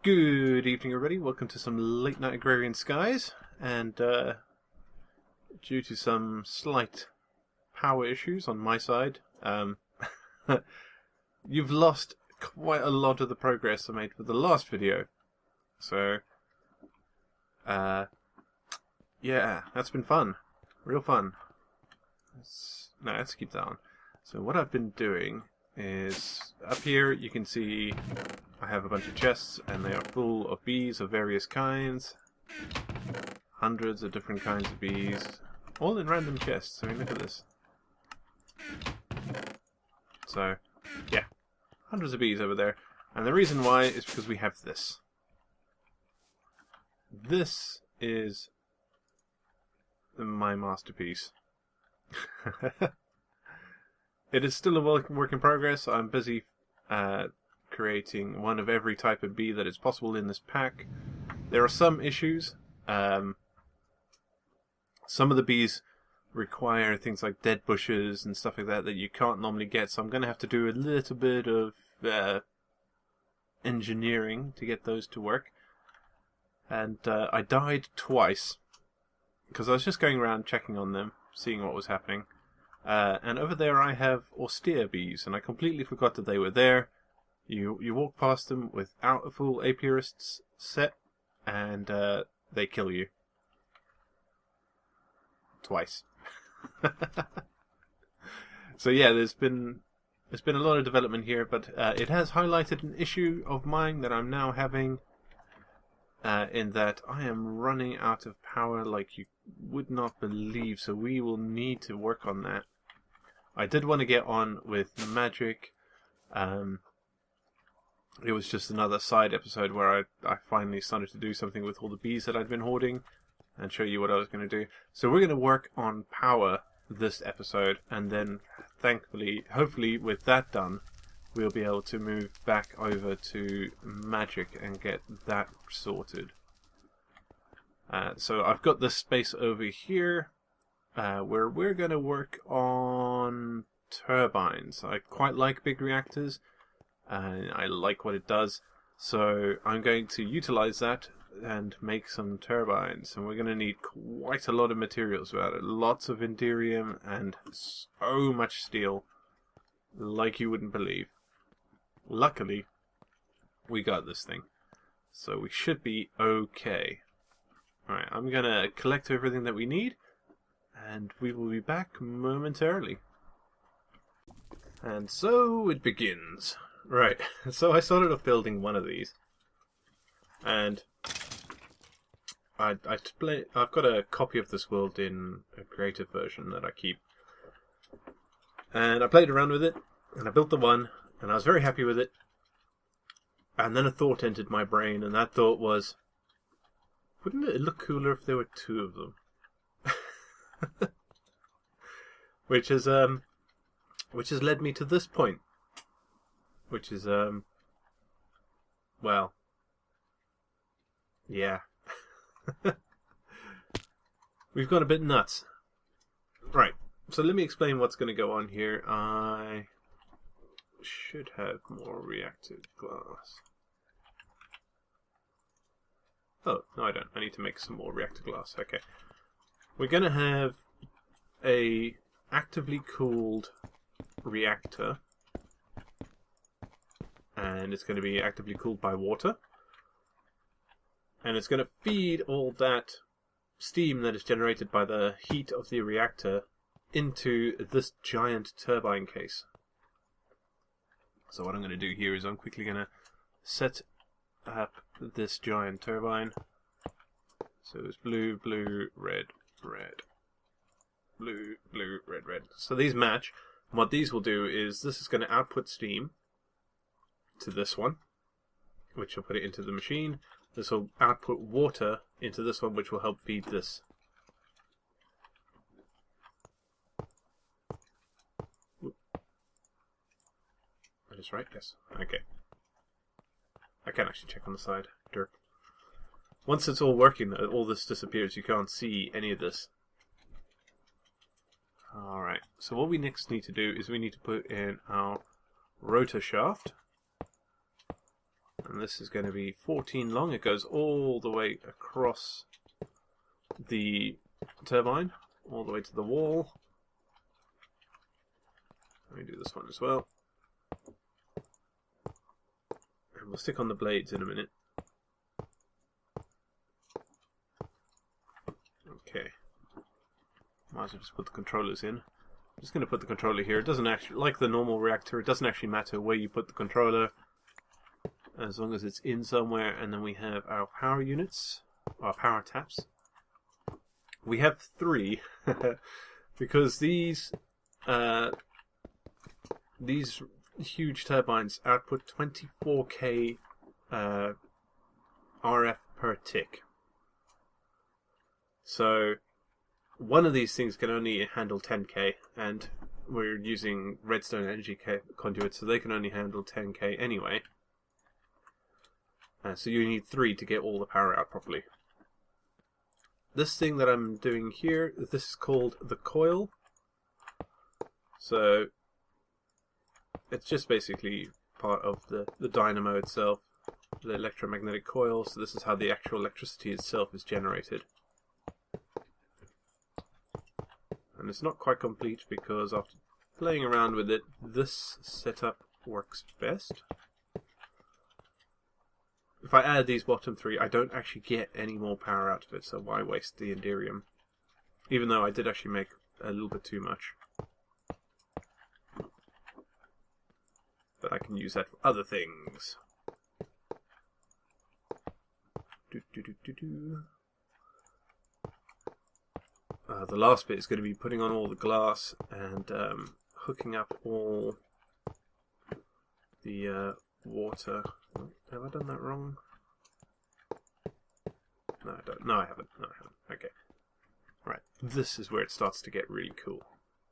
Good evening, everybody. Welcome to some late night Agrarian Skies. And due to some slight power issues on my side, you've lost quite a lot of the progress I made for the last video. So, yeah, that's been fun. Real fun. Let's keep that on. So what I've been doing is, up here you can see I have a bunch of chests and they are full of bees of various kinds. Hundreds of different kinds of bees, all in random chests. I mean, look at this. So, yeah, hundreds of bees over there. And the reason why is because we have this. This is my masterpiece. It is still a work in progress. I'm busy creating one of every type of bee that is possible in this pack. There are some issues. Some of the bees require things like dead bushes and stuff like that that you can't normally get, so I'm going to have to do a little bit of engineering to get those to work. And I died twice because I was just going around checking on them, seeing what was happening. And over there I have austere bees, and I completely forgot that they were there. You walk past them without a full apiarist set, and they kill you. Twice. So yeah, there's been a lot of development here, but it has highlighted an issue of mine that I'm now having, in that I am running out of power like you would not believe, so we will need to work on that. I did want to get on with magic. It was just another side episode where I finally started to do something with all the bees that I'd been hoarding and show you what I was going to do. So we're going to work on power this episode, and then thankfully, hopefully with that done, we'll be able to move back over to magic and get that sorted. So I've got this space over here where we're going to work on turbines. I quite like big reactors, and I like what it does, so I'm going to utilize that and make some turbines, and we're going to need quite a lot of materials about it. Lots of Enderium and so much steel, like you wouldn't believe. Luckily, we got this thing, so we should be okay. Alright, I'm going to collect everything that we need, and we will be back momentarily. And so it begins. Right, so I started off building one of these, and I've got a copy of this world in a creative version that I keep, and I played around with it, and I built the one, and I was very happy with it, and then a thought entered my brain, and that thought was, wouldn't it look cooler if there were two of them? which has led me to this point, which is well, yeah. We've gone a bit nuts. Right, so let me explain what's going to go on here. I should have more reacted glass. Oh, no I don't. I need to make some more reactor glass. Okay. We're going to have a actively cooled reactor, and it's going to be actively cooled by water. And it's going to feed all that steam that is generated by the heat of the reactor into this giant turbine case. So what I'm going to do here is I'm quickly going to set up this giant turbine. So it's blue, blue, red, red. Blue, blue, red, red. So these match. And what these will do is this is going to output steam to this one, which will put it into the machine. This will output water into this one, which will help feed this. That is right, yes. Okay. I can actually check on the side. Dirt. Once it's all working, all this disappears. You can't see any of this. Alright, so what we next need to do is we need to put in our rotor shaft. And this is going to be 14 long. It goes all the way across the turbine, all the way to the wall. Let me do this one as well. And we'll stick on the blades in a minute. Okay. Might as well just put the controllers in. I'm just going to put the controller here. It doesn't actually, like the normal reactor, it doesn't actually matter where you put the controller, as long as it's in somewhere. And then we have our power units, our power taps. We have 3 because these huge turbines output 24k RF per tick. So one of these things can only handle 10k, and we're using redstone energy conduits, so they can only handle 10k anyway. So you need 3 to get all the power out properly. This thing that I'm doing here, this is called the coil. So it's just basically part of the dynamo itself, the electromagnetic coil. So this is how the actual electricity itself is generated. And it's not quite complete because after playing around with it, this setup works best. If I add these bottom 3, I don't actually get any more power out of it, so why waste the Enderium? Even though I did actually make a little bit too much. But I can use that for other things. The last bit is going to be putting on all the glass and hooking up all the water. Oh, have I done that wrong? No, I don't. No, I haven't. No, I haven't. Okay. Right. This is where it starts to get really cool.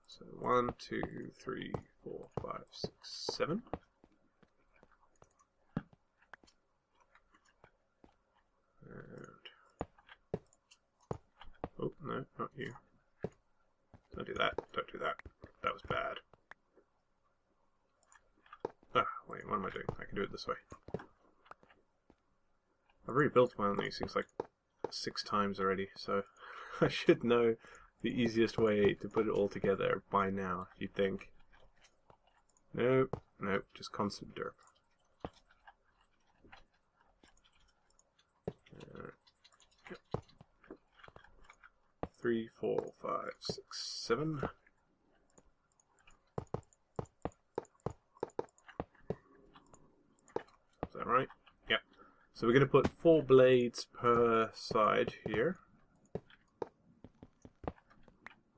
So 1, 2, 3, 4, 5, 6, 7. And oh no, not you. Don't do that. Don't do that. That was bad. Ah, wait, what am I doing? I can do it this way. I've already built one of these things like 6 times already, so I should know the easiest way to put it all together by now, you'd think. Nope, nope, just constant derp. 3, 4, 5, 6, 7. Is that right? Yep. So we're going to put 4 blades per side here.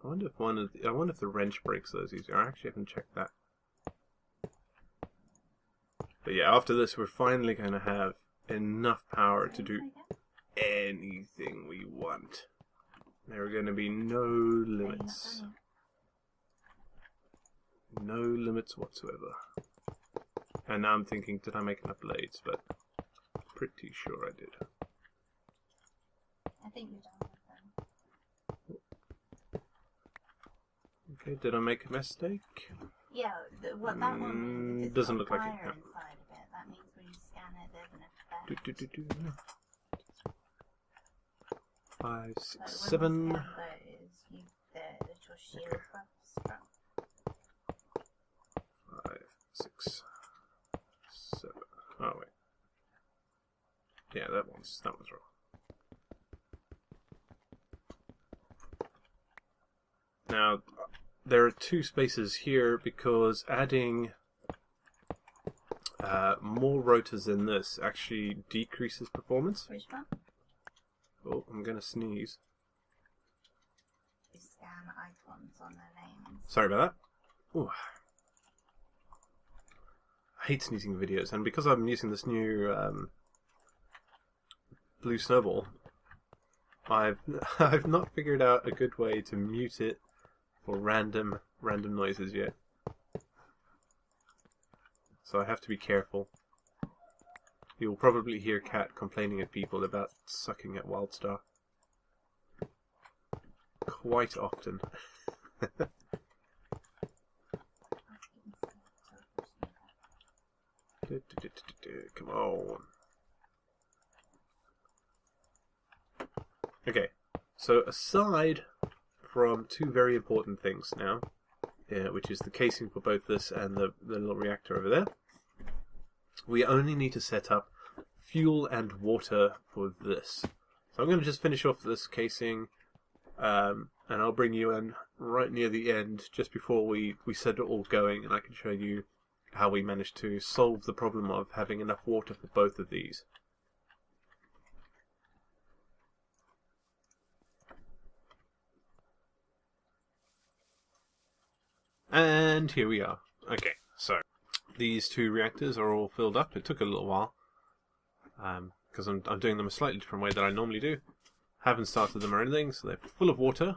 I wonder if the wrench breaks those easier. I actually haven't checked that. But yeah, after this, we're finally going to have enough power to do anything we want. There are going to be no limits. No limits whatsoever. And now I'm thinking, did I make enough blades? But I'm pretty sure I did. I think you're done with them. Okay, did I make a mistake? Yeah, what that one means, if doesn't it's look got like it. fire No. inside of it, that means when you scan it, there's an effect. 5, 6, So 7. when you scan those, the little shield buffs from. 5, 6, 7. Oh wait. Yeah, that one's wrong. Now, there are 2 spaces here because adding more rotors than this actually decreases performance. Which one? Oh, I'm gonna sneeze. You scan icons on their names. Sorry about that. Ooh. I hate sneezing videos, and because I'm using this new blue snowball, I've not figured out a good way to mute it for random noises yet. So I have to be careful. You'll probably hear Cat complaining at people about sucking at Wildstar. Quite often. Come on. Okay, so aside from two very important things now, which is the casing for both this and the little reactor over there, we only need to set up fuel and water for this. So I'm going to just finish off this casing, and I'll bring you in right near the end, just before we set it all going, and I can show you how we managed to solve the problem of having enough water for both of these. And here we are. Okay, so these two reactors are all filled up. It took a little while, because I'm doing them a slightly different way than I normally do. Haven't started them or anything, so they're full of water.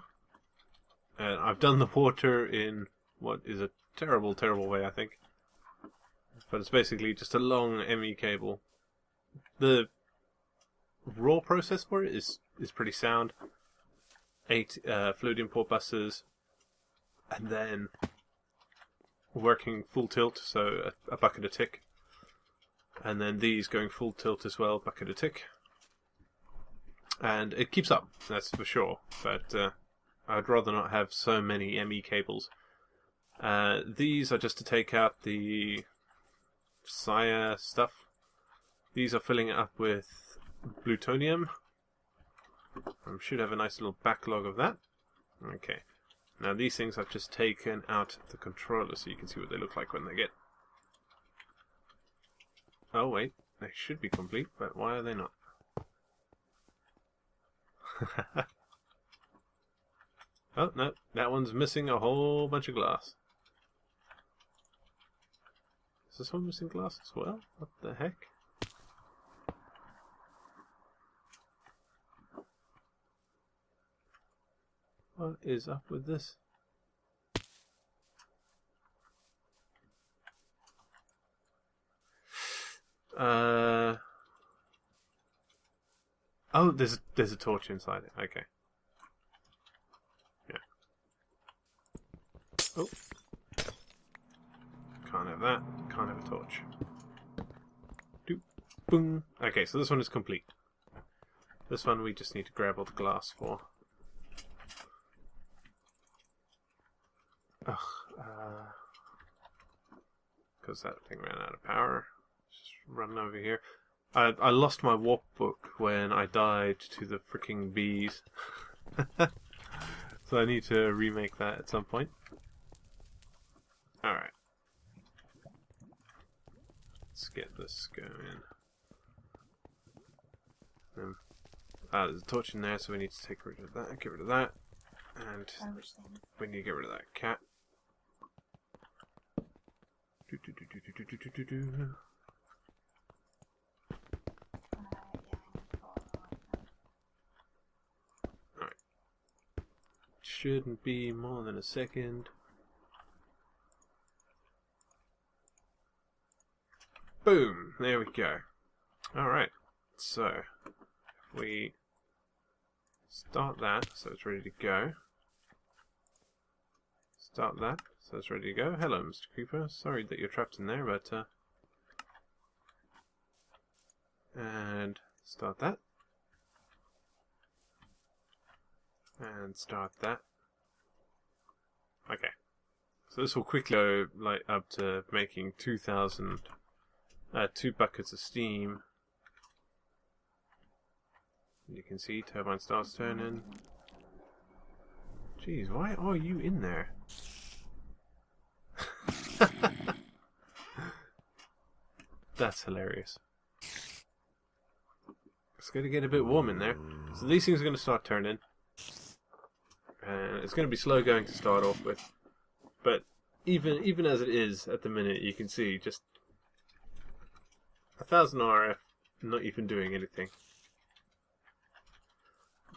And I've done the water in what is a terrible, terrible way, I think. But it's basically just a long ME cable. The raw process for it is pretty sound. 8 fluid import buses, and then working full tilt, so a bucket a tick. And then these going full tilt as well, bucket a tick. And it keeps up, that's for sure. But I'd rather not have so many ME cables. These are just to take out the Sire stuff. These are filling it up with plutonium. I should have a nice little backlog of that. Okay. Now these things I've just taken out the controller so you can see what they look like when they get... Oh wait, they should be complete, but why are they not? Oh no, that one's missing a whole bunch of glass. Is this one missing glass as well? What the heck? What is up with this? Oh, there's a torch inside it. Okay. Yeah. Oh. Can't have that. Can't have a torch. Doop. Boom. Okay, so this one is complete. This one we just need to grab all the glass for. Ugh. Because that thing ran out of power. Just running over here. I lost my warp book when I died to the freaking bees. So I need to remake that at some point. Alright. Let's get this going. There's a torch in there, so we need to take rid of that, get rid of that. And we need to get rid of that cat. Alright. Shouldn't be more than a second. Boom! There we go. Alright. So, if we start that so it's ready to go. Start that so it's ready to go. Hello, Mr. Creeper. Sorry that you're trapped in there, but and start that. And start that. Okay. So this will quickly go like up to making 2,000 2 buckets of steam. You can see turbine starts turning. Jeez, why are you in there? That's hilarious. It's going to get a bit warm in there. So these things are going to start turning. And it's going to be slow going to start off with. But even as it is at the minute, you can see just 1,000 RF not even doing anything.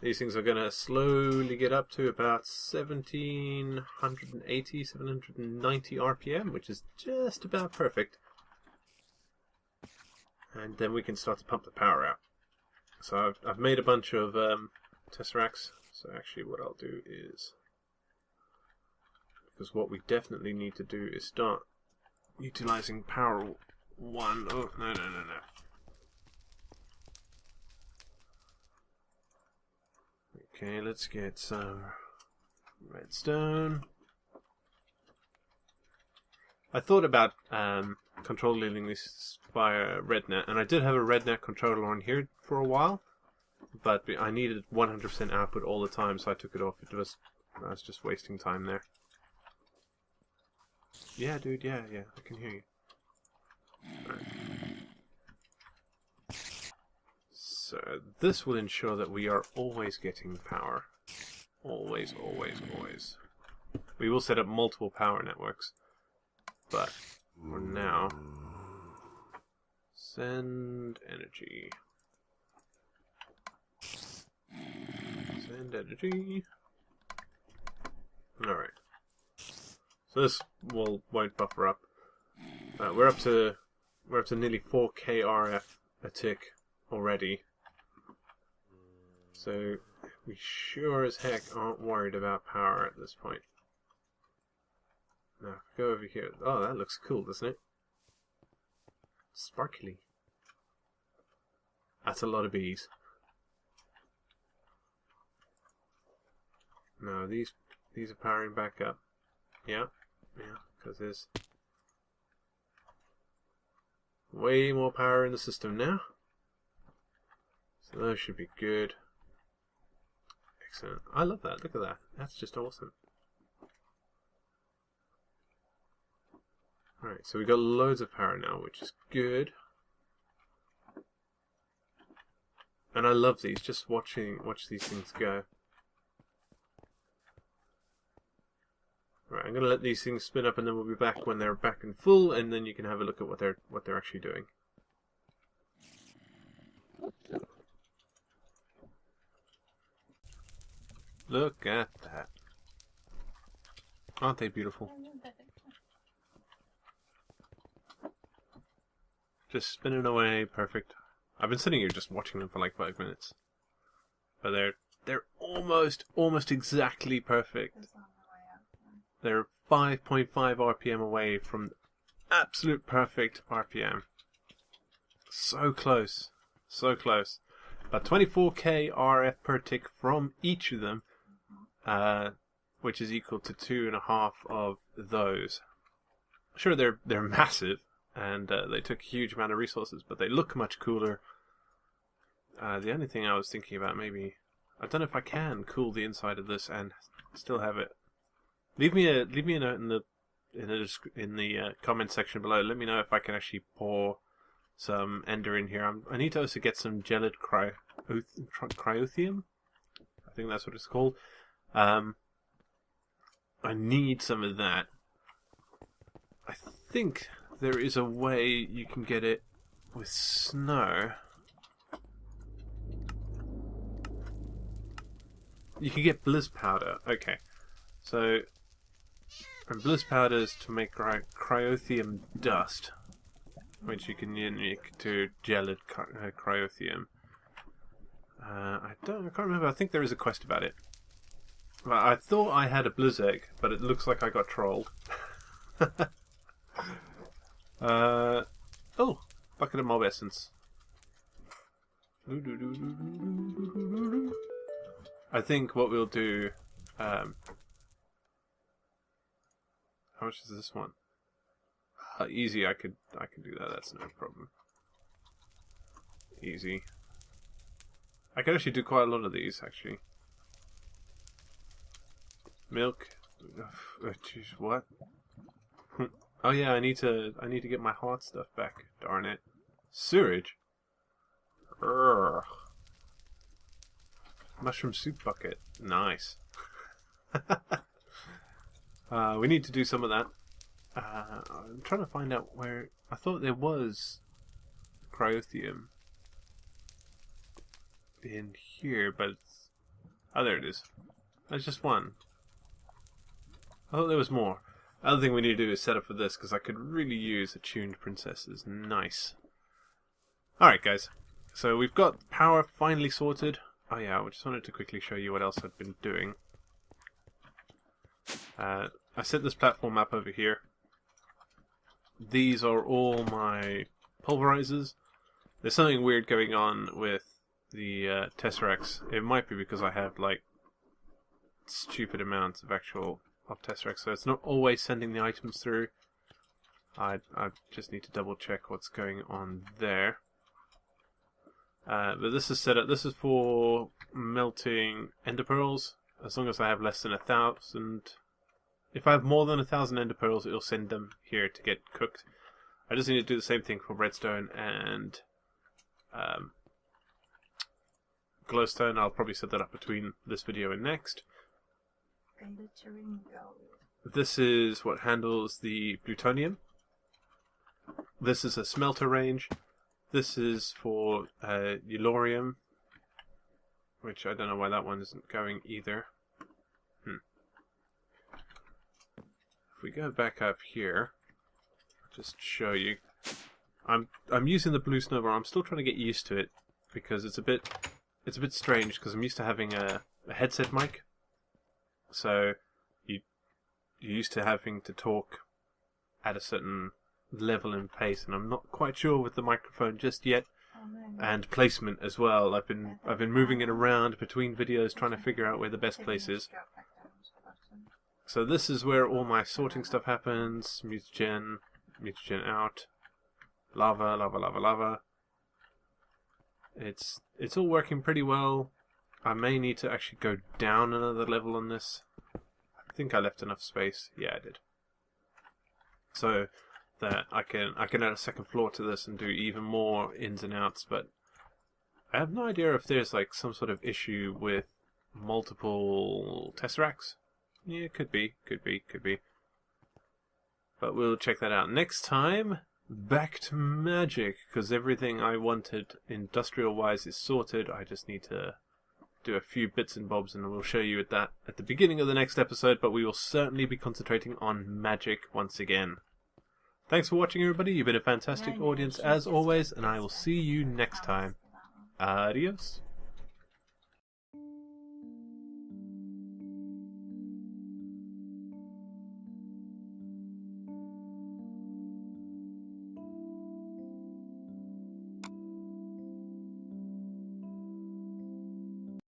These things are going to slowly get up to about 1780, 790 RPM, which is just about perfect. And then we can start to pump the power out. So I've made a bunch of tesseracts. So actually what I'll do is, because what we definitely need to do is start utilizing power 1. Oh, no. Okay, let's get some redstone. I thought about controlling this via RedNet, and I did have a RedNet controller on here for a while, but I needed 100% output all the time, so I took it off. I was just wasting time there. Yeah, dude, yeah, I can hear you. Right. So this will ensure that we are always getting power. Always, always, always. We will set up multiple power networks, but for now, send energy. Send energy. Alright. So this won't buffer up. We're up to nearly 4k RF a tick already. So we sure as heck aren't worried about power at this point. Now, go over here. Oh, that looks cool, doesn't it? Sparkly. That's a lot of bees. No, these are powering back up. Yeah, because there's way more power in the system now. So those should be good. Excellent. I love that. Look at that. That's just awesome. Alright, so we've got loads of power now, which is good. And I love these, just watch these things go. Right, I'm going to let these things spin up and then we'll be back when they're back in full, and then you can have a look at what they're actually doing. Look at that. Aren't they beautiful? Just spinning away, perfect. I've been sitting here just watching them for like 5 minutes. But they're almost exactly perfect. They're 5.5 RPM away from absolute perfect RPM. So close. So close. About 24k RF per tick from each of them, which is equal to 2.5 of those. Sure, they're massive, and they took a huge amount of resources, but they look much cooler. The only thing I was thinking about, maybe, I don't know if I can cool the inside of this and still have it. Leave me a note in the comment section below. Let me know if I can actually pour some ender in here. I need to also get some gelid cryothium. I think that's what it's called. I need some of that. I think there is a way you can get it with snow. You can get bliss powder. Okay, so and bliss powder is to make cryothium dust, which you can make to gelid cryothium. I can't remember. I think there is a quest about it. Well, I thought I had a blizz egg, but it looks like I got trolled. Oh, bucket of mob essence. I think what we'll do. How much is this one? Easy. I can do that. That's no problem. Easy. I can actually do quite a lot of these, actually. Milk. Jeez, what? Oh yeah, I need to get my hot stuff back. Darn it. Sewage. Urgh. Mushroom soup bucket. Nice. We need to do some of that. I'm trying to find out where. I thought there was cryothium in here, but it's... Oh, there it is. There's just one. I thought there was more. Other thing we need to do is set up for this, because I could really use attuned princesses. Nice. Alright, guys. So we've got power finally sorted. Oh yeah, I just wanted to quickly show you what else I've been doing. I set this platform up over here. These are all my pulverizers. There's something weird going on with the Tesseracts. It might be because I have like stupid amounts of Tesseracts, so it's not always sending the items through. I just need to double check what's going on there. But this is set up. This is for melting ender pearls. As long as I have less than 1,000, if I have more than 1,000 ender pearls, it'll send them here to get cooked. I just need to do the same thing for redstone and glowstone. I'll probably set that up between this video and next. Glittering gold. This is what handles the plutonium. This is a smelter range. This is for Eulorium, which I don't know why that one isn't going either. If we go back up here, just show you. I'm using the blue snowball. I'm still trying to get used to it because it's a bit strange because I'm used to having a headset mic. So you're used to having to talk at a certain level and pace, and I'm not quite sure with the microphone just yet. And placement as well. I've been moving it around between videos trying to figure out where the best place is. So this is where all my sorting stuff happens. Mutagen out. Lava, lava, lava, lava. It's all working pretty well. I may need to actually go down another level on this. I think I left enough space. Yeah, I did. So that I can add a second floor to this and do even more ins and outs, but I have no idea if there's like some sort of issue with multiple Tesseracts. Yeah, could be. But we'll check that out next time. Back to magic, because everything I wanted industrial-wise is sorted. I just need to do a few bits and bobs, and we'll show you that at the beginning of the next episode, but we will certainly be concentrating on magic once again. Thanks for watching, everybody. You've been a fantastic audience as always, and I will see you next time. Adios.